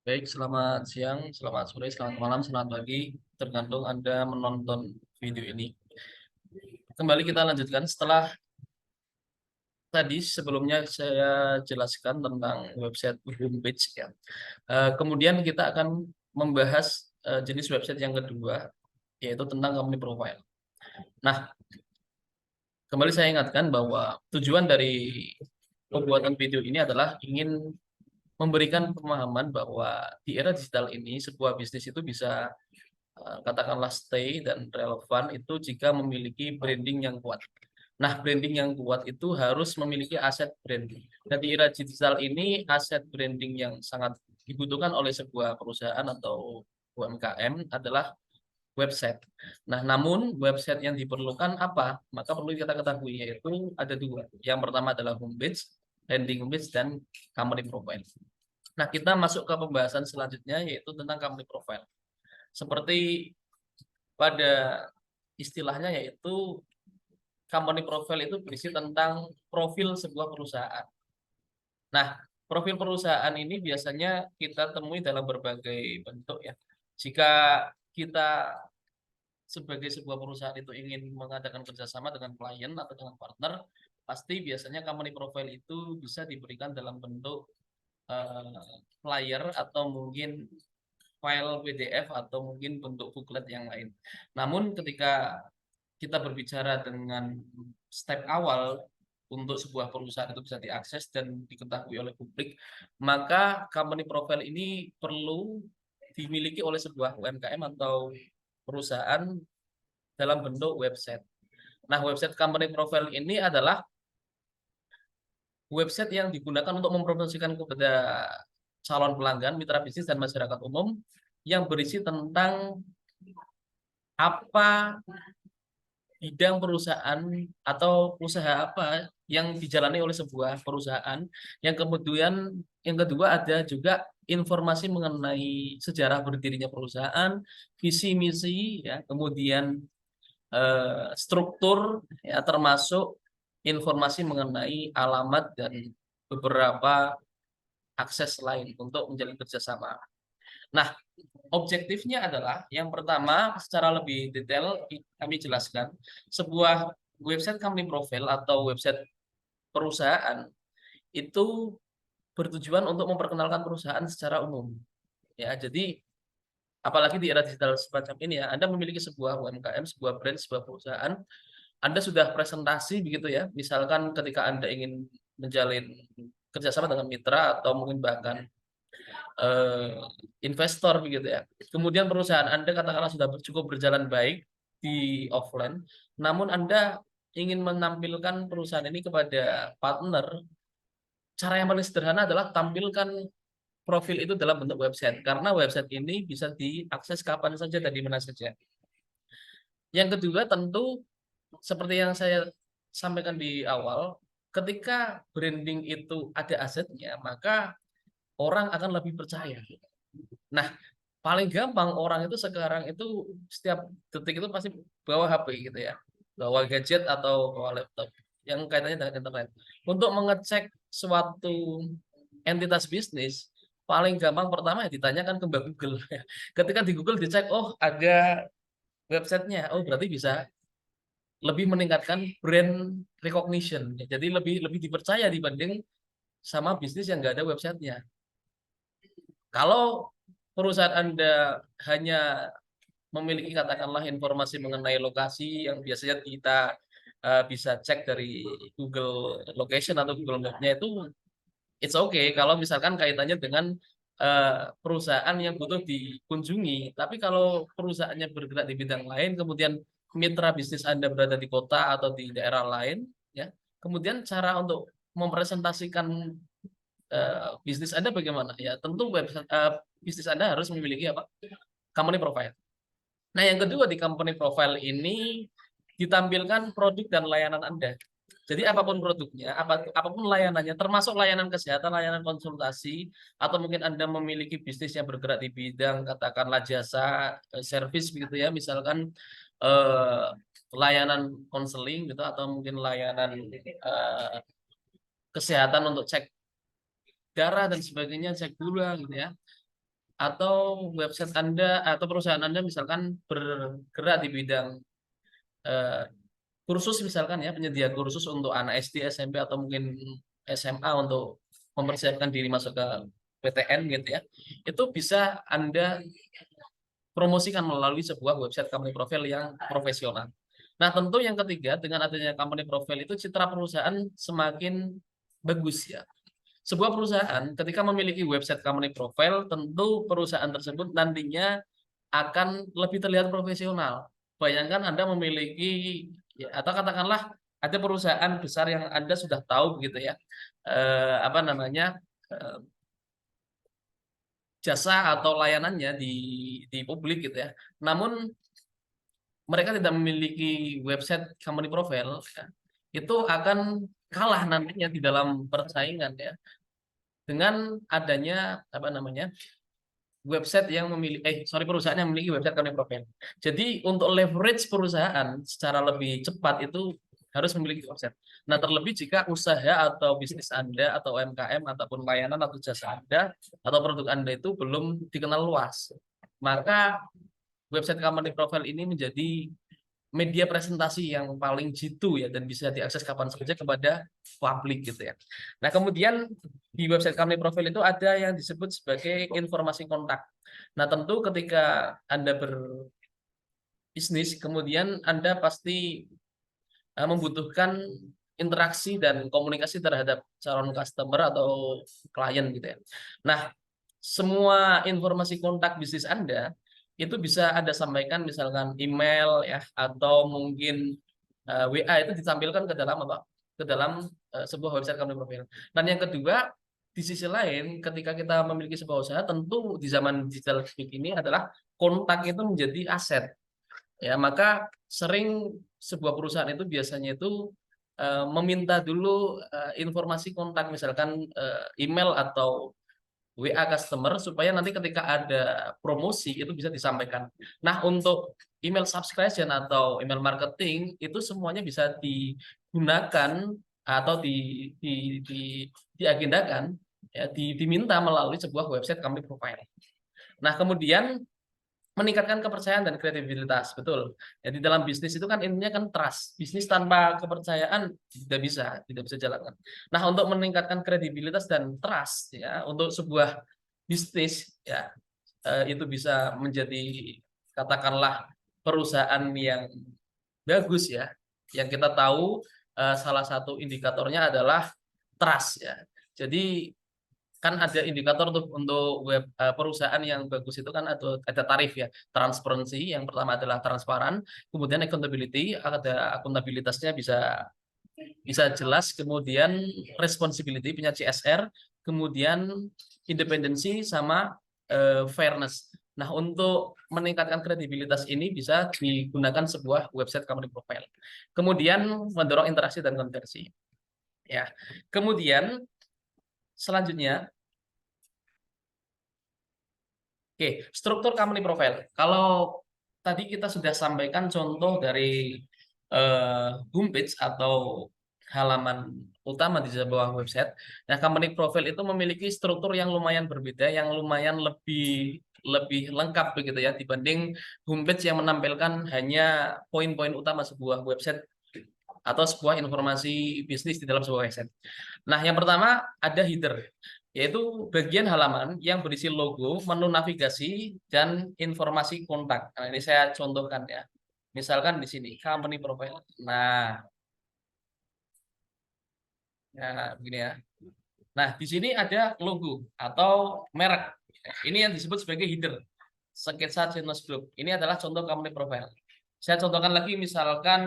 Baik, selamat siang, selamat sore, selamat malam, selamat pagi, tergantung Anda menonton video ini. Kembali kita lanjutkan setelah tadi sebelumnya saya jelaskan tentang website homepage ya. Kemudian kita akan membahas jenis website yang kedua, yaitu tentang company profile. Nah, kembali saya ingatkan bahwa tujuan dari pembuatan video ini adalah ingin memberikan pemahaman bahwa di era digital ini sebuah bisnis itu bisa katakanlah stay dan relevan itu jika memiliki branding yang kuat. Nah, branding yang kuat itu harus memiliki aset branding. Dan di era digital ini aset branding yang sangat dibutuhkan oleh sebuah perusahaan atau UMKM adalah website. Nah, namun website yang diperlukan apa? Maka perlu kita ketahui yaitu ada dua. Yang pertama adalah homepage, landing page, dan company profile. Nah, kita masuk ke pembahasan selanjutnya yaitu tentang company profile. Seperti pada istilahnya yaitu company profile itu berisi tentang profil sebuah perusahaan. Nah, profil perusahaan ini biasanya kita temui dalam berbagai bentuk ya. Jika kita sebagai sebuah perusahaan itu ingin mengadakan kerjasama dengan klien atau dengan partner, pasti biasanya company profile itu bisa diberikan dalam bentuk flyer atau mungkin file PDF atau mungkin bentuk booklet yang lain. Namun ketika kita berbicara dengan step awal untuk sebuah perusahaan itu bisa diakses dan diketahui oleh publik, maka company profile ini perlu dimiliki oleh sebuah UMKM atau perusahaan dalam bentuk website. Nah, website company profile ini adalah website yang digunakan untuk mempromosikan kepada calon pelanggan, mitra bisnis, dan masyarakat umum yang berisi tentang apa bidang perusahaan atau usaha apa yang dijalani oleh sebuah perusahaan. Yang kedua ada juga informasi mengenai sejarah berdirinya perusahaan, visi misi ya, kemudian struktur ya termasuk informasi mengenai alamat dan beberapa akses lain untuk menjalin kerjasama. Nah, objektifnya adalah yang pertama secara lebih detail kami jelaskan sebuah website company profile atau website perusahaan itu bertujuan untuk memperkenalkan perusahaan secara umum. Ya, jadi apalagi di era digital semacam ini ya, Anda memiliki sebuah UMKM, sebuah brand, sebuah perusahaan, Anda sudah presentasi begitu ya. Misalkan ketika Anda ingin menjalin kerjasama dengan mitra atau mungkin bahkan eee, investor begitu ya. Kemudian perusahaan Anda katakanlah sudah cukup berjalan baik di offline, namun Anda ingin menampilkan perusahaan ini kepada partner, cara yang paling sederhana adalah tampilkan profil itu dalam bentuk website, karena website ini bisa diakses kapan saja dan di mana saja. Yang kedua tentu seperti yang saya sampaikan di awal, ketika branding itu ada asetnya, maka orang akan lebih percaya. Nah, paling gampang orang itu sekarang itu setiap detik itu pasti bawa HP gitu ya, bawa gadget atau bawa laptop yang kaitannya dengan internet. Untuk mengecek suatu entitas bisnis, paling gampang pertama ya ditanyakan ke Mbak Google ya. Ketika di Google dicek, oh ada websitenya, oh berarti bisa lebih meningkatkan brand recognition. Jadi lebih lebih dipercaya dibanding sama bisnis yang nggak ada websitenya. Kalau perusahaan Anda hanya memiliki katakanlah informasi mengenai lokasi yang biasanya kita, bisa cek dari Google Location atau Google Map-nya itu it's okay kalau misalkan kaitannya dengan, perusahaan yang butuh dikunjungi. Tapi kalau perusahaannya bergerak di bidang lain, kemudian mitra bisnis Anda berada di kota atau di daerah lain, ya, kemudian cara untuk mempresentasikan, bisnis Anda bagaimana? Ya tentu bisnis Anda harus memiliki apa, company profile. Nah, yang kedua di company profile ini ditampilkan produk dan layanan Anda. Jadi apapun produknya, apapun layanannya, termasuk layanan kesehatan, layanan konsultasi, atau mungkin Anda memiliki bisnis yang bergerak di bidang katakanlah jasa, servis begitu ya, misalkan, eee, layanan konseling gitu atau mungkin layanan, kesehatan untuk cek darah dan sebagainya, cek gula gitu ya. atau website Anda atau perusahaan Anda misalkan bergerak di bidang eh, kursus misalkan ya, penyedia kursus untuk anak SD, SMP atau mungkin SMA untuk mempersiapkan diri masuk ke PTN gitu ya. Itu bisa Anda promosikan melalui sebuah website company profile yang profesional. Nah, tentu yang ketiga, dengan adanya company profile itu citra perusahaan semakin bagus ya. Sebuah perusahaan ketika memiliki website company profile, tentu perusahaan tersebut nantinya akan lebih terlihat profesional. Bayangkan Anda memiliki, ya, atau katakanlah ada perusahaan besar yang Anda sudah tahu gitu ya, apa namanya, eh, jasa atau layanannya di publik gitu ya. Namun mereka tidak memiliki website company profile, ya, itu akan kalah nantinya di dalam persaingan ya dengan adanya apa namanya website yang memiliki perusahaan yang memiliki website company profile. Jadi untuk leverage perusahaan secara lebih cepat itu harus memiliki website. Nah, terlebih jika usaha atau bisnis Anda atau UMKM ataupun layanan atau jasa Anda atau produk Anda itu belum dikenal luas, maka website company profile ini menjadi media presentasi yang paling jitu ya dan bisa diakses kapan saja kepada publik gitu ya. Nah, kemudian di website company profile itu ada yang disebut sebagai informasi kontak. Nah, tentu ketika Anda berbisnis, kemudian Anda pasti membutuhkan interaksi dan komunikasi terhadap calon customer atau klien gitu ya. Nah, semua informasi kontak bisnis Anda itu bisa Anda sampaikan misalkan email ya atau mungkin WA itu ditampilkan ke dalam apa? Ke dalam sebuah website company profile. Dan yang kedua, di sisi lain ketika kita memiliki sebuah usaha tentu di zaman digital ini adalah kontak itu menjadi aset. Ya, maka sering sebuah perusahaan itu biasanya itu meminta dulu informasi kontak misalkan email atau WA customer supaya nanti ketika ada promosi itu bisa disampaikan. Nah, untuk email subscription atau email marketing itu semuanya bisa digunakan atau diagendakan ya, diminta melalui sebuah website company profile. Nah, kemudian meningkatkan kepercayaan dan kredibilitas, betul. Jadi dalam bisnis itu kan intinya kan trust. Bisnis tanpa kepercayaan tidak bisa jalankan. Nah, untuk meningkatkan kredibilitas dan trust ya untuk sebuah bisnis ya itu bisa menjadi katakanlah perusahaan yang bagus ya. Yang kita tahu salah satu indikatornya adalah trust ya. Jadi kan ada indikator untuk web perusahaan yang bagus itu kan ada tarif ya, transparansi yang pertama adalah transparan, kemudian accountability, ada akuntabilitasnya bisa bisa jelas, kemudian responsibility punya CSR, kemudian independensi sama fairness. Nah, untuk meningkatkan kredibilitas ini bisa digunakan sebuah website company profile. Kemudian mendorong interaksi dan konversi. Ya. Kemudian selanjutnya, oke, struktur company profile. Kalau tadi kita sudah sampaikan contoh dari homepage atau halaman utama di sebuah website. Nah, company profile itu memiliki struktur yang lumayan berbeda, yang lumayan lebih lebih lengkap begitu ya dibanding homepage yang menampilkan hanya poin-poin utama sebuah website atau sebuah informasi bisnis di dalam sebuah website. Nah, yang pertama ada header, yaitu bagian halaman yang berisi logo, menu navigasi, dan informasi kontak. Nah, ini saya contohkan ya. Misalkan di sini, company profile. Nah, ya begini ya. Nah, di sini ada logo atau merek. Ini yang disebut sebagai header. Sketsa Channels Group. Ini adalah contoh company profile. Saya contohkan lagi misalkan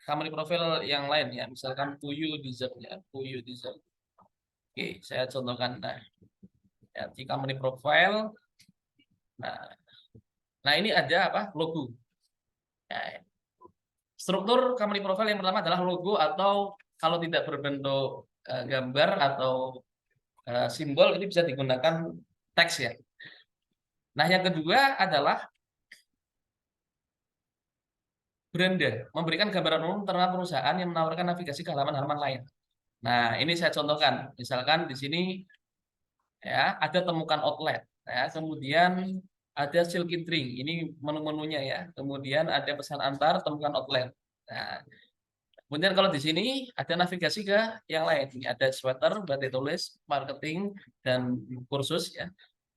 company profile yang lain ya. Misalkan Puyu Design ya. Puyu Design. Oke, saya contohkan. Nah, ya, di company profile. Nah, nah ini ada apa? Logo. Ya, struktur company profile yang pertama adalah logo atau kalau tidak berbentuk gambar atau simbol ini bisa digunakan teks ya. Nah, yang kedua adalah beranda, memberikan gambaran umum tentang perusahaan yang menawarkan navigasi ke halaman-halaman lain. Nah, ini saya contohkan. Misalkan di sini ya ada temukan outlet. Ya, kemudian ada Silky Drink, ini menu-menunya ya. Kemudian ada pesan antar, temukan outlet. Nah, kemudian kalau di sini ada navigasi ke yang lain. Ini ada sweater, batik tulis, marketing, dan kursus ya.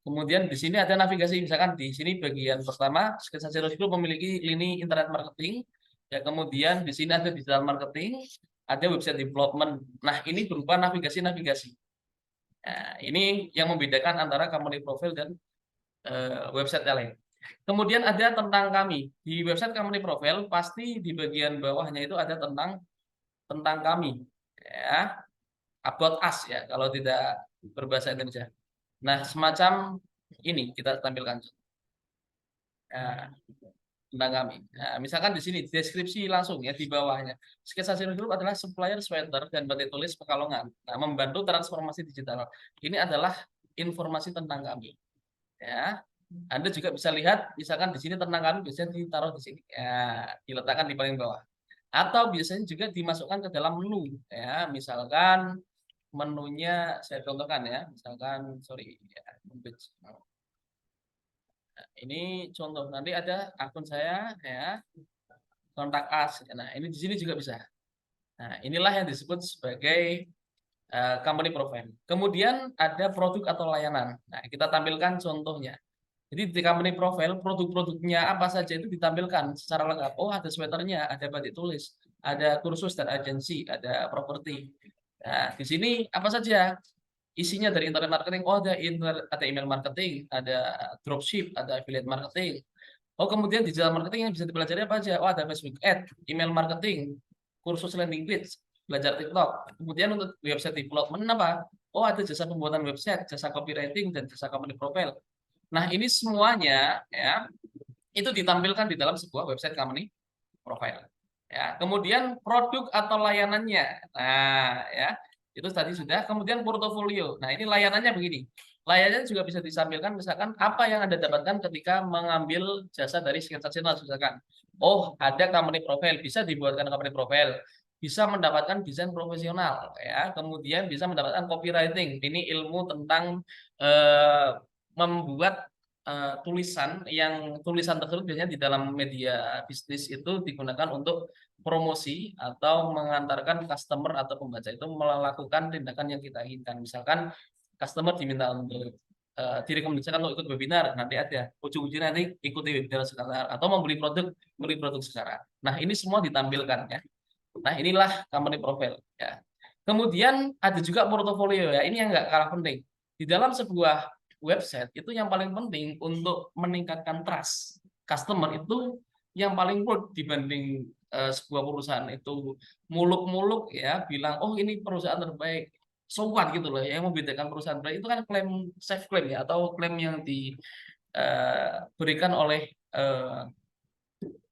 Kemudian di sini ada navigasi, misalkan di sini bagian pertama, Sketsa Zero Group memiliki lini internet marketing. Ya, kemudian di sini ada digital marketing, ada website development. Nah, ini berupa navigasi-navigasi. Nah, ini yang membedakan antara company profile dan website lain. Kemudian ada tentang kami. Di website company profile pasti di bagian bawahnya itu ada tentang kami. Ya, about us ya kalau tidak berbahasa Indonesia. Nah, semacam ini kita tampilkan. Nah, tentang kami. Nah, misalkan di sini deskripsi langsung ya di bawahnya. Sketsa Zero Group adalah supplier sweater dan batik tulis Pekalongan. Nah, membantu transformasi digital. Ini adalah informasi tentang kami. Ya, Anda juga bisa lihat, misalkan di sini tentang kami biasanya ditaruh di sini, ya, diletakkan di paling bawah. Atau biasanya juga dimasukkan ke dalam menu, ya, misalkan menunya saya contohkan ya, misalkan sorry ya, nah, ini contoh nanti ada akun saya ya, kontak us. Nah, ini di sini juga bisa. Nah, inilah yang disebut sebagai company profile. Kemudian ada produk atau layanan. Nah, kita tampilkan contohnya. Jadi di company profile produk-produknya apa saja itu ditampilkan secara lengkap. Oh, ada sweaternya, ada batik tulis, ada kursus dan agensi, ada properti. Nah, di sini apa saja isinya dari internet marketing? Oh, ada email marketing, ada dropship, ada affiliate marketing. Oh, kemudian digital marketing yang bisa dipelajari apa aja? Oh, ada Facebook Ad, email marketing, kursus landing page, belajar TikTok. Kemudian untuk website development apa? Oh, ada jasa pembuatan website, jasa copywriting, dan jasa company profile. Nah, ini semuanya ya itu ditampilkan di dalam sebuah website company profile. Ya, kemudian produk atau layanannya. Nah, ya. Itu tadi sudah. Kemudian portofolio. Nah, ini layanannya begini. Layanannya juga bisa ditampilkan misalkan apa yang Anda dapatkan ketika mengambil jasa dari Sketsa Channel misalkan. Oh, ada company profile, bisa dibuatkan company profile. Bisa mendapatkan desain profesional ya. Kemudian bisa mendapatkan copywriting. Ini ilmu tentang membuat tulisan tersebut biasanya di dalam media bisnis itu digunakan untuk promosi atau mengantarkan customer atau pembaca itu melakukan tindakan yang kita inginkan. Misalkan customer diminta untuk direkomendasikan untuk ikut webinar, nanti ada ujung-ujungnya nanti ikuti webinar sekarang atau beli produk sekarang. Nah, ini semua ditampilkan ya. Nah, inilah company profile ya. Kemudian ada juga portofolio ya. Ini yang nggak kalah penting. Di dalam sebuah website itu yang paling penting untuk meningkatkan trust customer itu yang paling worth dibanding sebuah perusahaan itu muluk-muluk ya bilang oh ini perusahaan terbaik. So what gitu loh. Yang membedakan perusahaan terbaik itu kan klaim self claim ya atau klaim yang diberikan oleh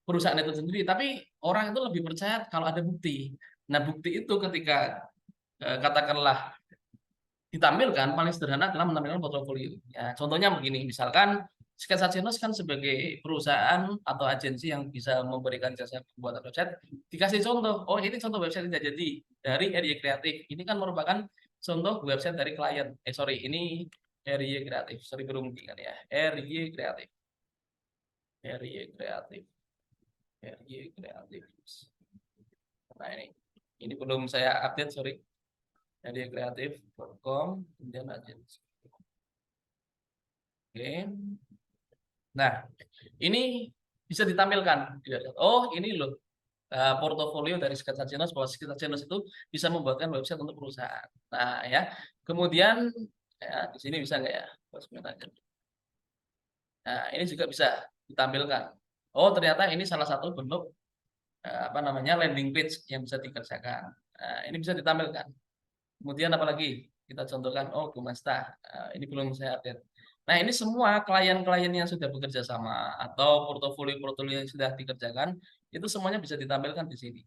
perusahaan itu sendiri. Tapi orang itu lebih percaya kalau ada bukti. Nah, bukti itu ketika katakanlah ditampilkan paling sederhana adalah menampilkan portofolio. Ya, contohnya begini, misalkan Sketsa Genos kan sebagai perusahaan atau agensi yang bisa memberikan jasa pembuatan website, dikasih contoh, oh ini contoh website tidak jadi dari RY Kreatif. Ini kan merupakan contoh website dari klien. Sorry, ini RY Kreatif. Sorry belum kan ya. RY Kreatif. RY Kreatif. RY Kreatif. Nah ini belum saya update, sorry. Kreatif.com kemudian agensi. Oke. Nah, ini bisa ditampilkan. Oh, ini loh portofolio dari Sketsa Genos bahwa Sketsa Genos itu bisa membuatkan website untuk perusahaan. Nah, ya. Kemudian ya, di sini bisa nggak ya? Nah, ini juga bisa ditampilkan. Oh, ternyata ini salah satu bentuk apa namanya landing page yang bisa dikerjakan. Nah, ini bisa ditampilkan. Kemudian apalagi kita contohkan, oh Gumasta, ini belum saya update. Nah ini semua klien-klien yang sudah bekerja sama atau portofolio-portofolio yang sudah dikerjakan itu semuanya bisa ditampilkan di sini.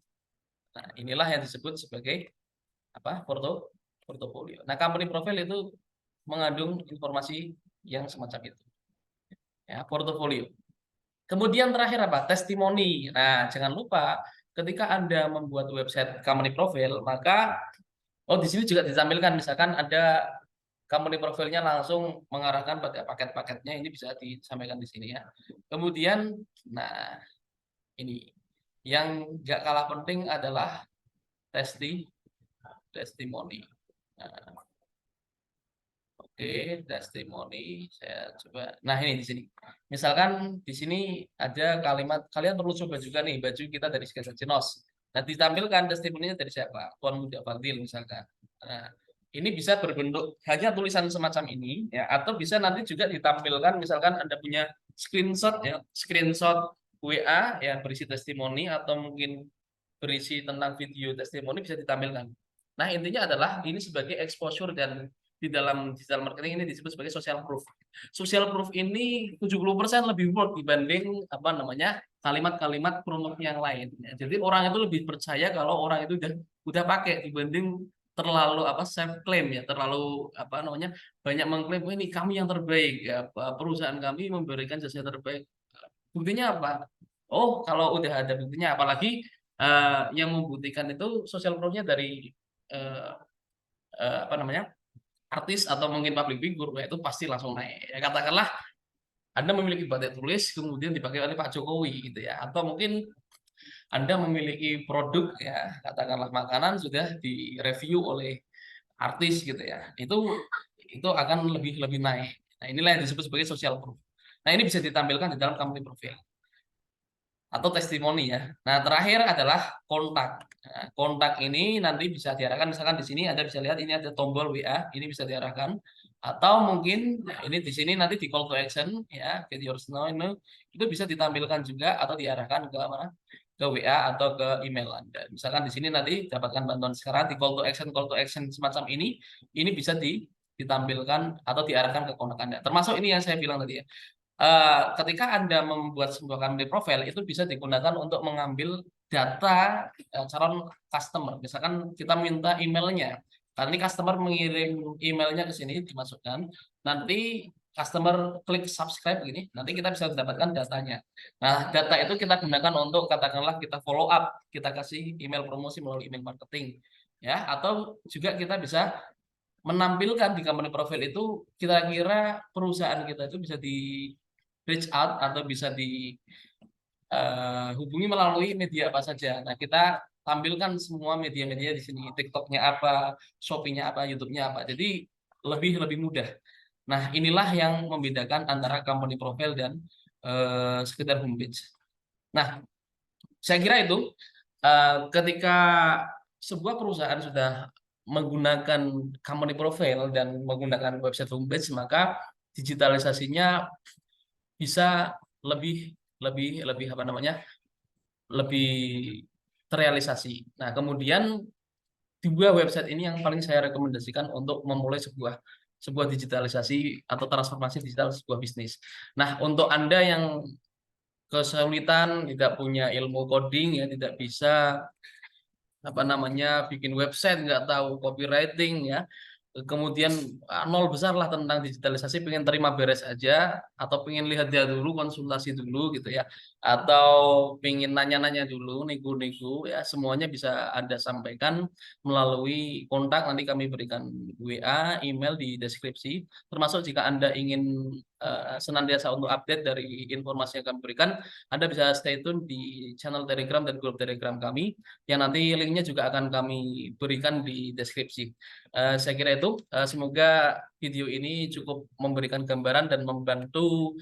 Nah inilah yang disebut sebagai apa portofolio. Nah company profile itu mengandung informasi yang semacam itu. Ya portofolio. Kemudian terakhir apa? Testimoni. Nah jangan lupa ketika Anda membuat website company profile maka oh di sini juga ditampilkan misalkan ada company profilnya langsung mengarahkan pada paket-paketnya, ini bisa disampaikan di sini ya. Kemudian, nah ini yang nggak kalah penting adalah testimoni. Nah, oke, testimoni saya coba. Nah, ini di sini. Misalkan di sini ada kalimat, kalian perlu coba juga nih baju kita dari Sketsa Cinos. Nah, ditampilkan testimoninya dari siapa? Tuan Muda Fadil misalkan. Nah, ini bisa berbentuk hanya tulisan semacam ini ya, atau bisa nanti juga ditampilkan misalkan Anda punya screenshot ya, screenshot WA ya berisi testimoni atau mungkin berisi tentang video testimoni bisa ditampilkan. Nah, intinya adalah ini sebagai exposure dan di dalam digital marketing ini disebut sebagai social proof. Social proof ini 70% lebih worth dibanding apa namanya kalimat-kalimat promote yang lain. Ya, jadi orang itu lebih percaya kalau orang itu udah pakai dibanding terlalu apa self claim ya, terlalu apa namanya banyak mengklaim oh, ini kami yang terbaik ya, perusahaan kami memberikan jasa terbaik. Buktinya apa? Oh, kalau udah ada buktinya, apalagi yang membuktikan itu social proof-nya dari eh, apa namanya artis atau mungkin public figure, ya itu pasti langsung naik. Ya, katakanlah Anda memiliki batik tulis kemudian dipakai oleh Pak Jokowi gitu ya, atau mungkin Anda memiliki produk ya, katakanlah makanan sudah direview oleh artis gitu ya, itu akan lebih lebih naik. Nah, inilah yang disebut sebagai social proof. Nah, ini bisa ditampilkan di dalam company profile atau testimoni ya. Nah, terakhir adalah kontak. Nah, kontak ini nanti bisa diarahkan, misalkan di sini Anda bisa lihat ini ada tombol WA, ini bisa diarahkan. Atau mungkin nah ini di sini nanti di call to action ya, get your know itu bisa ditampilkan juga atau diarahkan ke mana? Ke WA atau ke email Anda. Misalkan di sini nanti dapatkan bantuan sekarang di call to action semacam ini bisa ditampilkan atau diarahkan ke kontak Anda. Termasuk ini yang saya bilang tadi ya, ketika Anda membuat sebuah company profile itu bisa digunakan untuk mengambil data calon customer. Misalkan kita minta emailnya. Karena ini customer mengirim emailnya ke sini dimasukkan. Nanti customer klik subscribe gini, nanti kita bisa mendapatkan datanya. Nah, data itu kita gunakan untuk katakanlah kita follow up, kita kasih email promosi melalui email marketing. Ya, atau juga kita bisa menampilkan di company profile itu kira-kira perusahaan kita itu bisa di reach out atau bisa dihubungi melalui media apa saja. Nah, kita tampilkan semua media-media di sini, TikToknya apa, Shopee-nya apa, YouTube-nya apa. Jadi lebih lebih mudah. Nah, inilah yang membedakan antara company profile dan sekedar homepage. Nah, saya kira itu ketika sebuah perusahaan sudah menggunakan company profile dan menggunakan website homepage, maka digitalisasinya bisa lebih lebih lebih apa namanya lebih terrealisasi. Nah, kemudian dua website ini yang paling saya rekomendasikan untuk memulai sebuah sebuah digitalisasi atau transformasi digital sebuah bisnis. Nah, untuk Anda yang kesulitan tidak punya ilmu coding ya tidak bisa apa namanya bikin website nggak tahu copywriting ya kemudian nol besar lah tentang digitalisasi pengen terima beres aja atau pengen lihat dia dulu konsultasi dulu gitu ya atau pengen nanya-nanya dulu nego-nego ya semuanya bisa Anda sampaikan melalui kontak nanti kami berikan WA email di deskripsi termasuk jika Anda ingin senantiasa untuk update dari informasi yang kami berikan Anda bisa stay tune di channel Telegram dan grup Telegram kami yang nanti linknya juga akan kami berikan di deskripsi. Saya kira itu, semoga video ini cukup memberikan gambaran dan membantu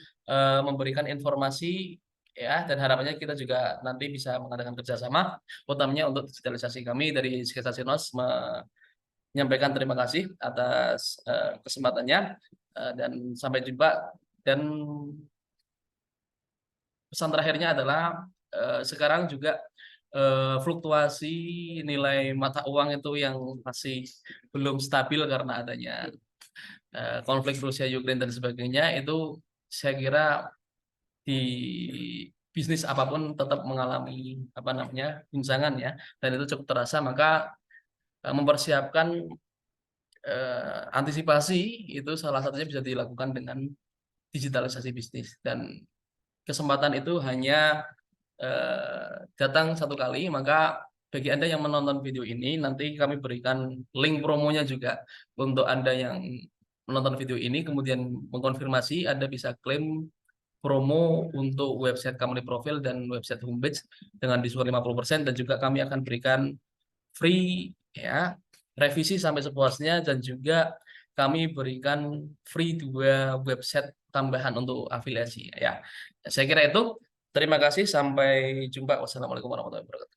memberikan informasi ya dan harapannya kita juga nanti bisa mengadakan kerjasama utamanya untuk digitalisasi kami dari Sketsa Sinos menyampaikan terima kasih atas kesempatannya dan sampai jumpa dan pesan terakhirnya adalah sekarang juga fluktuasi nilai mata uang itu yang masih belum stabil karena adanya konflik Rusia Ukraina dan sebagainya itu saya kira di bisnis apapun tetap mengalami apa namanya guncangan ya dan itu cukup terasa maka mempersiapkan antisipasi itu salah satunya bisa dilakukan dengan digitalisasi bisnis dan kesempatan itu hanya datang satu kali, maka bagi Anda yang menonton video ini, nanti kami berikan link promonya juga untuk Anda yang menonton video ini kemudian mengkonfirmasi, Anda bisa klaim promo untuk website company profile dan website homepage dengan diskon 50% dan juga kami akan berikan free ya revisi sampai sepuasnya dan juga kami berikan free 2 website tambahan untuk afiliasi ya. Saya kira itu. Terima kasih, sampai jumpa. Wassalamualaikum warahmatullahi wabarakatuh.